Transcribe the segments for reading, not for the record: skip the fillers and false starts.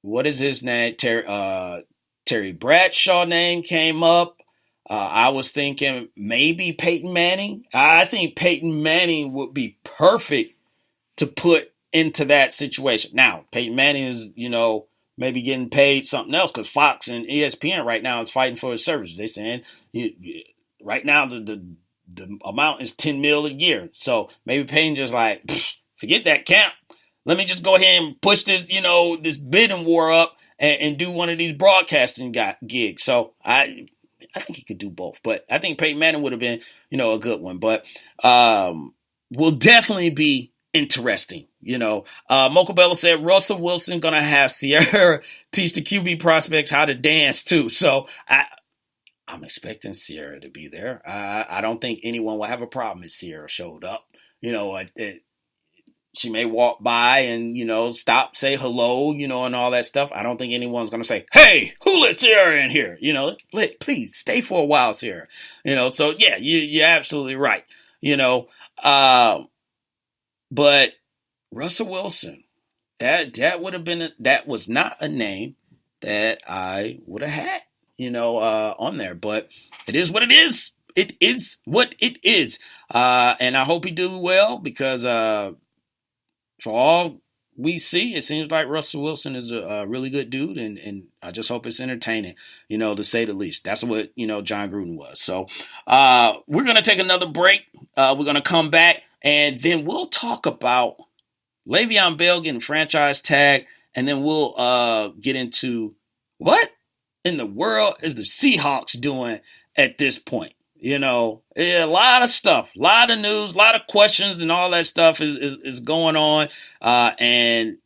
what is his name? Terry Bradshaw name came up. I was thinking maybe Peyton Manning. I think Peyton Manning would be perfect to put into that situation. Now, Peyton Manning is, maybe getting paid something else because Fox and ESPN right now is fighting for his services. They're saying right now the amount is $10 million a year. So maybe Peyton just like, forget that camp. Let me just go ahead and push this, this bidding war up and do one of these broadcasting gigs. So I think he could do both, but I think Peyton Manning would have been, a good one. But will definitely be interesting. Mocha Bella said Russell Wilson gonna have Sierra teach the QB prospects how to dance too. So I'm expecting Sierra to be there. I don't think anyone will have a problem if Sierra showed up. She may walk by and, stop, say hello, and all that stuff. I don't think anyone's going to say, hey, who let Sierra in here? Please stay for a while, Sierra. So yeah, you're absolutely right. But Russell Wilson, that would have been, that was not a name that I would have had, on there, but it is what it is. It is what it is. And I hope he do well because, for all we see, it seems like Russell Wilson is a really good dude, and I just hope it's entertaining, to say the least. That's what, John Gruden was. So we're going to take another break. We're going to come back, and then we'll talk about Le'Veon Bell getting franchise tag, and then we'll get into what in the world is the Seahawks doing at this point. A lot of stuff, a lot of news, a lot of questions and all that stuff is going on. And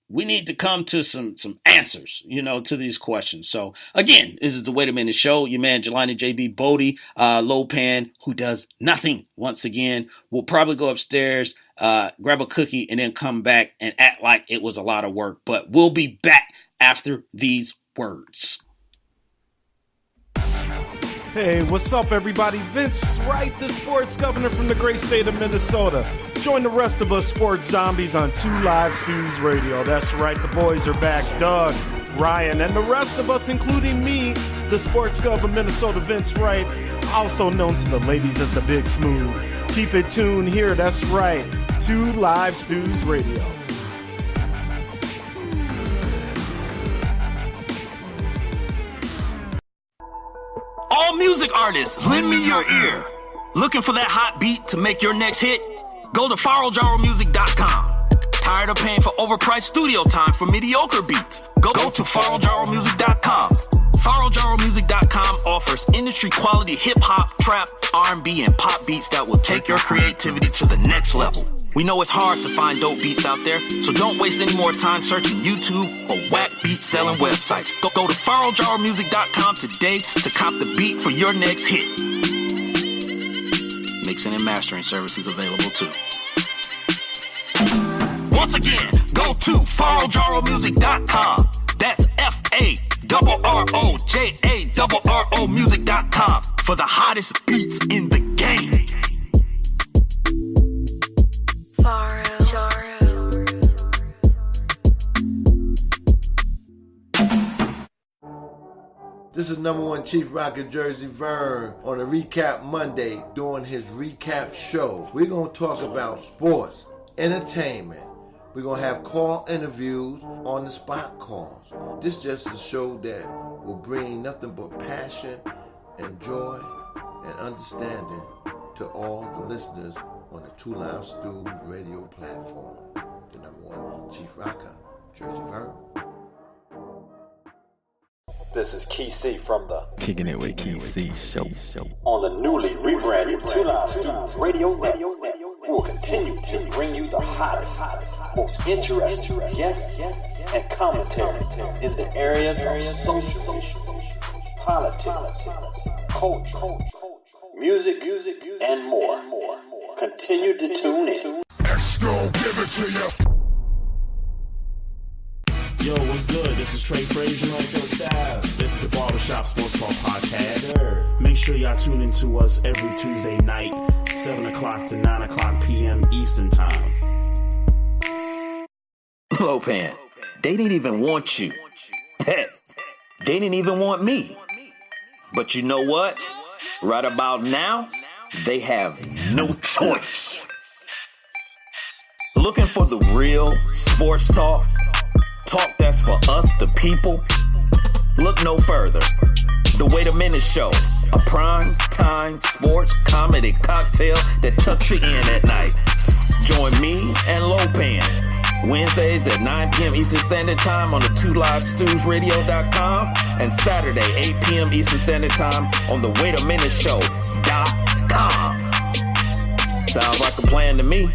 we need to come to some answers, to these questions. So again, this is the Wait a Minute Show. Your man, Jelani JB Bodie, Lopan, who does nothing once again, will probably go upstairs, grab a cookie and then come back and act like it was a lot of work. But we'll be back after these words. Hey, what's up, everybody? Vince Wright, the sports governor from the great state of Minnesota. Join the rest of us sports zombies on 2 Live Stews Radio. That's right, the boys are back. Doug, Ryan, and the rest of us, including me, the sports gov of Minnesota, Vince Wright, also known to the ladies as the Big Smooth. Keep it tuned here. That's right, 2 Live Stews Radio. All music artists, lend me your ear. Looking for that hot beat to make your next hit? Go to farrelljaromusic.com. Tired of paying for overpriced studio time for mediocre beats? Go to farrelljaromusic.com. farrelljaromusic.com offers industry quality hip-hop, trap, R&B, and pop beats that will take your creativity to the next level. We know it's hard to find dope beats out there, so don't waste any more time searching YouTube for whack beat-selling websites. Go to farrelljaromusic.com today to cop the beat for your next hit. Mixing and mastering services available too. Once again, go to farrelljaromusic.com. That's FARROJARRO music.com for the hottest beats in the game. This is number 1 Chief Rocker Jersey Vern on a Recap Monday doing his recap show. We're going to talk about sports, entertainment. We're going to have call interviews on the spot calls. This is just a show that will bring nothing but passion and joy and understanding to all the listeners on the 2 Live Stews radio platform. The number 1 Chief Rocker Jersey Vern. This is Key C from the Kicking It With Key C show. On the newly rebranded 2 Live Stews Radio Network. We will continue to bring you the hottest, most interesting guests and commentary in the areas of social, politics, culture, music, and more. Continue to tune in. Let's go, give it to you. Yo, what's good? This is Trey Frazier on Phil Styles. This is the Barbershop Sports Talk Podcast. Make sure y'all tune in to us every Tuesday night, 7 o'clock to 9 o'clock p.m. Eastern Time. Lopan, they didn't even want you. Heck, they didn't even want me. But you know what? Right about now, they have no choice. Looking for the real sports talk? Talk that's for us, the people? Look no further. The Wait a Minute Show, a prime time sports comedy cocktail that tucks you in at night. Join me and Lopan Wednesdays at 9 p.m. Eastern Standard Time on the 2livestewsradio.com and Saturday 8 p.m. Eastern Standard Time on the waitaminuteshow.com. Sounds like a plan to me.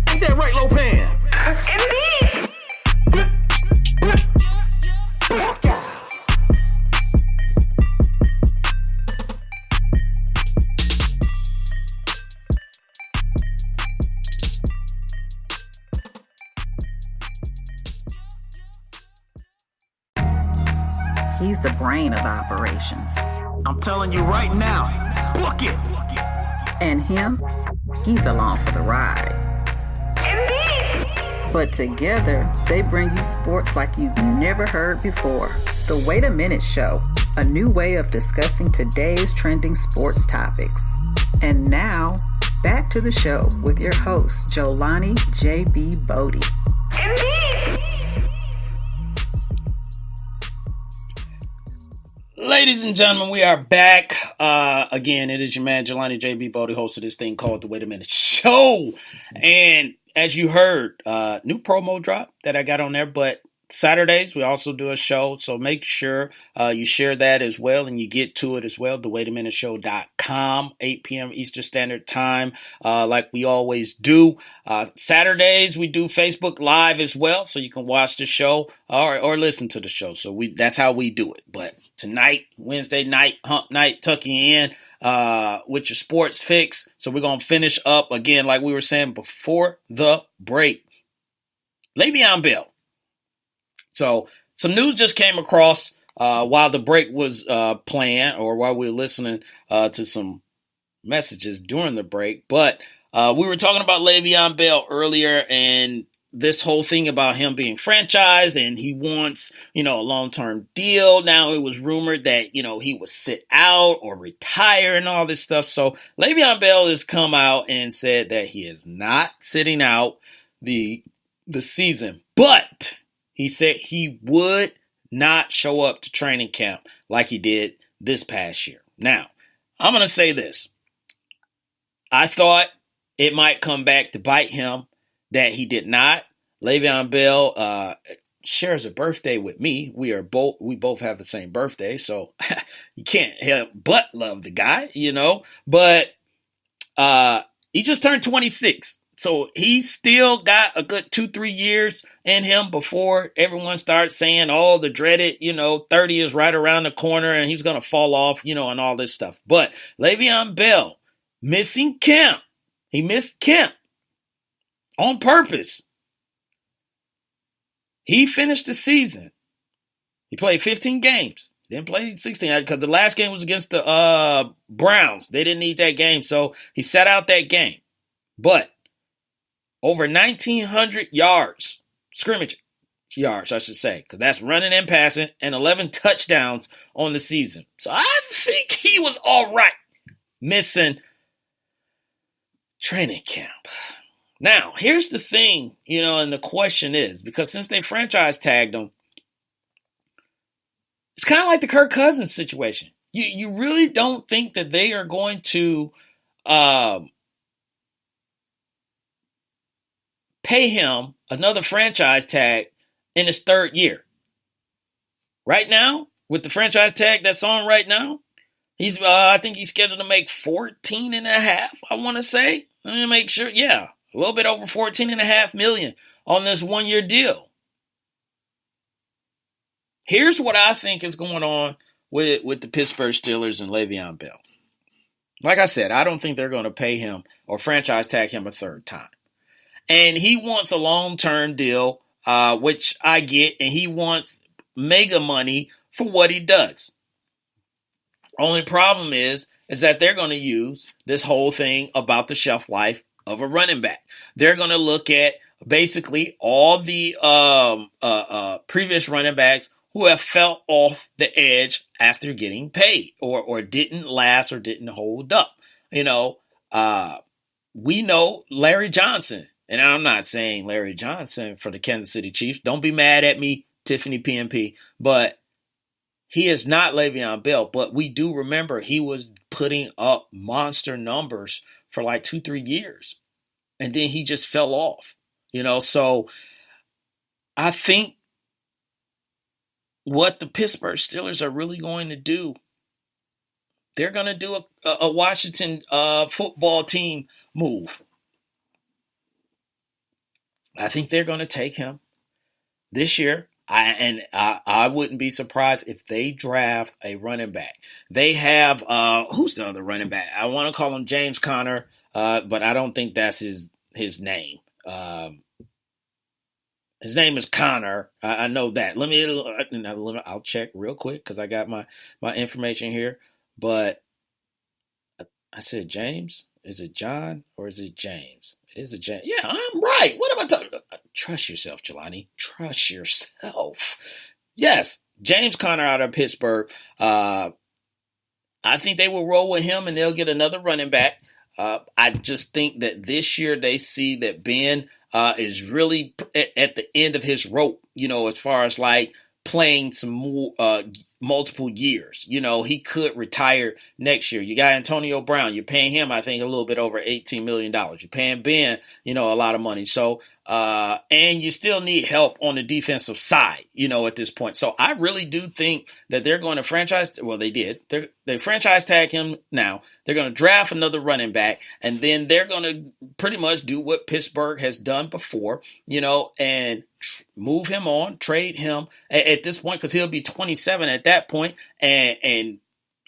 Ain't that right, Lopan? Indeed. He's the brain of operations. I'm telling you right now, book it. And him, he's along for the ride. Indeed. But together, they bring you sports like you've never heard before. The Wait a Minute Show, a new way of discussing today's trending sports topics. And now, back to the show with your host, Jolani J.B. Bodie. Indeed. Ladies and gentlemen, we are back. Again, it is your man, Jelani J.B. Bodie, host of this thing called The Wait a Minute Show. And as you heard, new promo drop that I got on there. But Saturdays, we also do a show. So make sure you share that as well and you get to it as well. TheWaitAMinuteShow.com, 8 p.m. Eastern Standard Time, like we always do. Saturdays, we do Facebook Live as well. So you can watch the show or listen to the show. So that's how we do it. But tonight, Wednesday night, hump night, tucking in with your sports fix. So we're going to finish up again, like we were saying before the break. Le'Veon Bell. So some news just came across while the break was playing or while we were listening to some messages during the break. But we were talking about Le'Veon Bell earlier and this whole thing about him being franchised and he wants, a long-term deal. Now it was rumored that, he would sit out or retire and all this stuff. So Le'Veon Bell has come out and said that he is not sitting out the season, but he said he would not show up to training camp like he did this past year. Now, I'm going to say this. I thought it might come back to bite him that he did not. Le'Veon Bell shares a birthday with me. We both have the same birthday, so you can't help but love the guy, But he just turned 26. So he's still got a good 2-3 years in him before everyone starts saying, the dreaded, 30 is right around the corner and he's going to fall off, and all this stuff. But Le'Veon Bell missing camp. He missed camp on purpose. He finished the season. He played 15 games. Didn't play 16 because the last game was against the Browns. They didn't need that game, so he sat out that game. But over 1,900 yards, scrimmage yards, I should say, because that's running and passing, and 11 touchdowns on the season. So I think he was all right missing training camp. Now, here's the thing, and the question is, because since they franchise tagged him, it's kind of like the Kirk Cousins situation. You really don't think that they are going to pay him another franchise tag in his third year. Right now, with the franchise tag that's on right now, I think he's scheduled to make 14 and a half, I want to say. Let me make sure. Yeah, a little bit over 14.5 million on this 1-year deal. Here's what I think is going on with the Pittsburgh Steelers and Le'Veon Bell. Like I said, I don't think they're going to pay him or franchise tag him a third time. And he wants a long-term deal, which I get, and he wants mega money for what he does. Only problem is that they're going to use this whole thing about the shelf life of a running back. They're going to look at basically all the previous running backs who have fell off the edge after getting paid or didn't last or didn't hold up. You know, we know Larry Johnson, and I'm not saying Larry Johnson for the Kansas City Chiefs. Don't be mad at me, Tiffany PNP, but he is not Le'Veon Bell. But we do remember he was putting up monster numbers for like 2-3 years, and then he just fell off. You know, so I think what the Pittsburgh Steelers are really going to do, they're going to do a Washington football team move. I think they're going to take him this year. I wouldn't be surprised if they draft a running back. They have, who's the other running back? I want to call him James Conner, but I don't think that's his name. His name is Connor. I know that. I'll check real quick because I got my information here. But I said James. Is it John or is it James? It is a James. Yeah, I'm right. What am I talking about? Trust yourself, Jelani. Trust yourself. Yes, James Conner out of Pittsburgh. I think they will roll with him and they'll get another running back. I just think that this year they see that Ben is really at the end of his rope, you know, as far as like playing some more multiple years. You know, he could retire next year. You got Antonio Brown. You're paying him, I think, a little bit over $18 million. You're paying Ben, you know, a lot of money. So, and you still need help on the defensive side, you know, at this point. So I really do think that they're going to franchise. Well, they did. They franchise tag him now. They're going to draft another running back, and then they're going to pretty much do what Pittsburgh has done before, you know, and move him on, trade him at this point because he'll be 27 at that point. And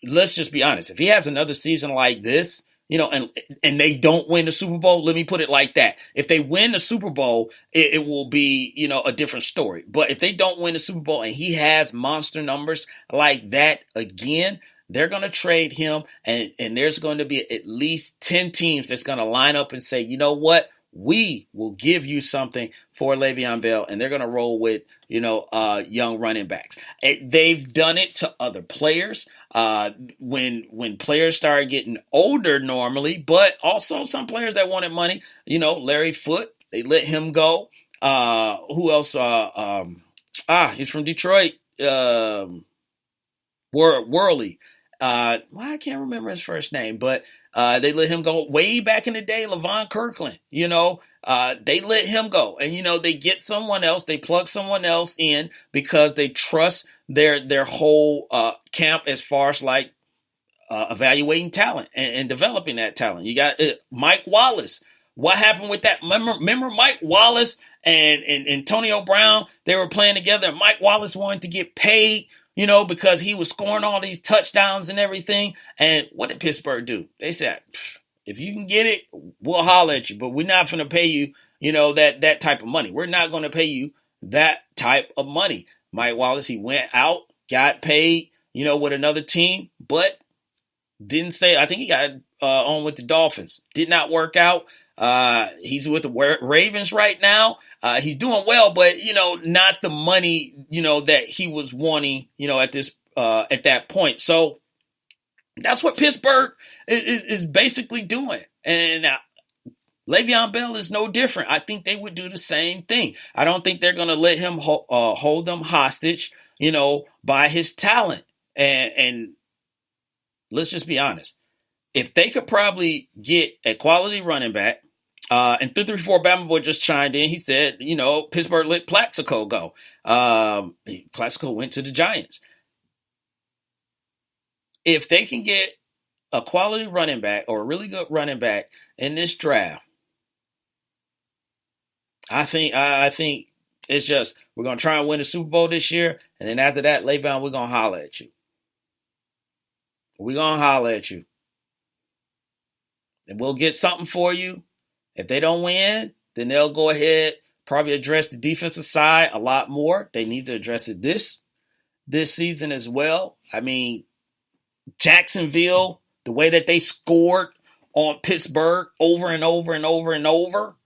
let's just be honest. If he has another season like this, you know, and they don't win the Super Bowl, let me put it like that. If they win the Super Bowl, it will be, you know, a different story. But if they don't win the Super Bowl and he has monster numbers like that again, they're going to trade him. And there's going to be at least 10 teams that's going to line up and say, you know what? We will give you something for Le'Veon Bell, and they're going to roll with, you know, young running backs. They've done it to other players when players start getting older normally, but also some players that wanted money. You know, Larry Foote, they let him go. Who else? He's from Detroit. Worley. I can't remember his first name, but they let him go way back in the day. Levon Kirkland, you know, they let him go, and you know they get someone else, they plug someone else in because they trust their whole camp as far as like evaluating talent and developing that talent. You got Mike Wallace. What happened with that? Remember Mike Wallace and Antonio Brown? They were playing together. And Mike Wallace wanted to get paid, you know, because he was scoring all these touchdowns and everything. And what did Pittsburgh do? They said, if you can get it, we'll holler at you. But we're not going to pay you, you know, that type of money. We're not going to pay you that type of money. Mike Wallace, he went out, got paid, you know, with another team, but didn't stay. I think he got on with the Dolphins. Did not work out. He's with the Ravens right now. He's doing well, but, you know, not the money, you know, that he was wanting, you know, at that point. So that's what Pittsburgh is basically doing. And Le'Veon Bell is no different. I think they would do the same thing. I don't think they're going to let him hold them hostage, you know, by his talent. And let's just be honest. If they could probably get a quality running back, and 334 Bama Boy just chimed in. He said, you know, Pittsburgh let Plaxico go. Plaxico went to the Giants. If they can get a quality running back or a really good running back in this draft, I think it's just we're going to try and win the Super Bowl this year. And then after that, Le'Veon, we're going to holler at you. We're going to holler at you. And we'll get something for you. If they don't win, then they'll go ahead, probably address the defensive side a lot more. They need to address it this season as well. I mean, Jacksonville, the way that they scored on Pittsburgh over and over and over and over,